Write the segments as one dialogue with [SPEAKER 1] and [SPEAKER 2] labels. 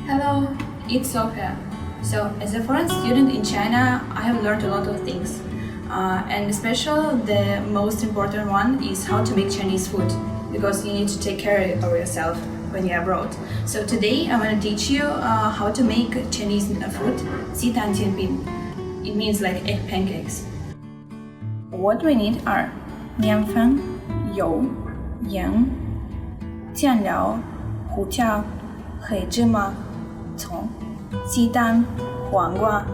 [SPEAKER 1] Hello, it's Sofia. So, as a foreign student in China, I have learned a lot of things. And especially the most important one is how to make Chinese food, because you need to take care of yourself when you're abroad. So today I'm going to teach you how to make Chinese food, 鸡蛋煎饼. It means like egg pancakes. What we need are 面粉、油、盐、酱料、胡椒、黑芝麻、葱、鸡蛋、黄瓜、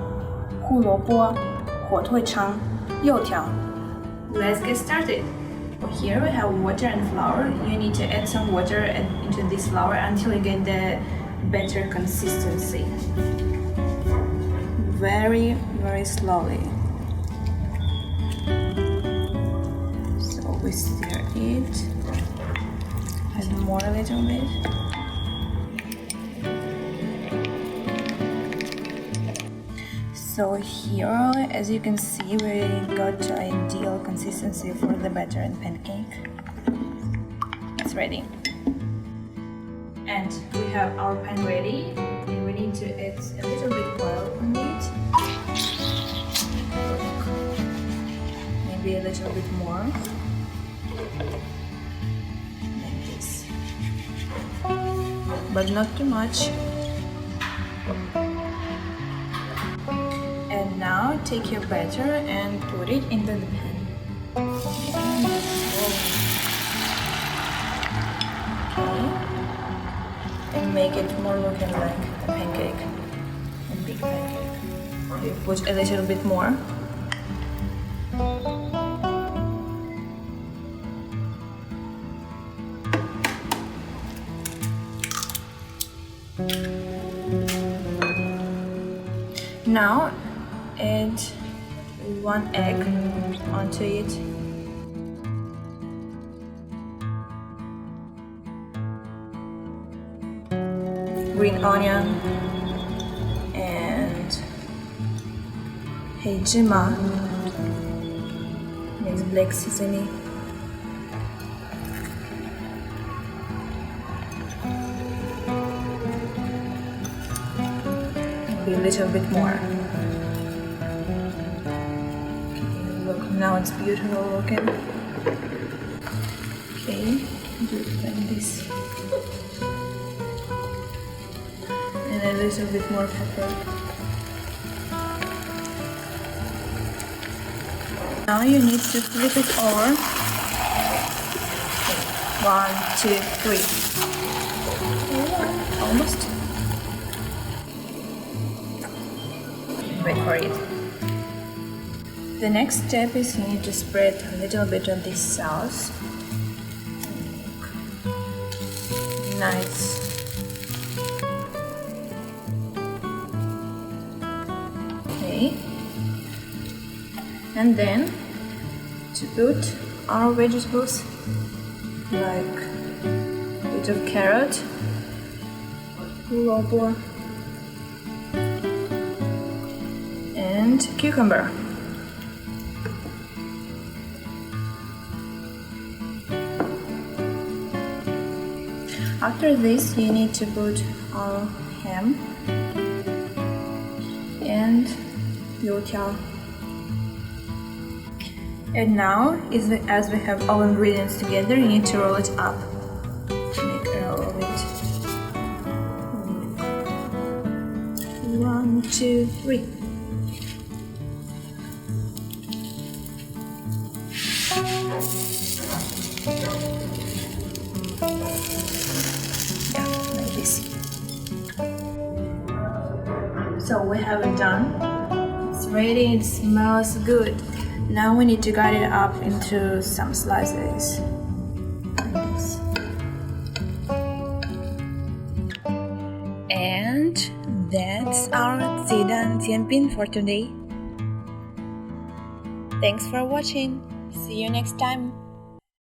[SPEAKER 1] 胡萝卜、火腿肠、油条. Let's get started. Here we have water and flour. You need to add some water into this flour until you get the better consistency. Very, very slowly. So we stir it. Add more a little bit. So here, as you can see, we got the ideal consistency for the batter and pancake. It's ready. And we have our pan ready. And we need to add a little bit oil on it. Maybe a little bit more. Like this. But not too much. And now take your batter and put it into the pan. Okay. And make it more looking like a pancake, a big pancake. You put a little bit more. Now add 1 egg onto it. Green onion and 黑芝麻 means black sesame. Maybe a little bit more. Look, now it's beautiful looking. Okay, do it like this. And a little bit more pepper. Now you need to flip it over. Okay. 1, 2, 3. Almost. Wait for it. The next step is you need to spread a little bit of this sauce. Nice. Okay. And then to put our vegetables, like a bit of carrot, hu萝卜, and cucumber. After this, you need to put our ham and 油条. And now, as we have all ingredients together, you need to roll it up. Make a roll of it. 1, 2, 3. So we have it done. It's ready, it smells good. Now we need to cut it up into some slices. Like this. And that's our 鸡蛋煎饼 for today. Thanks for watching. See you next time.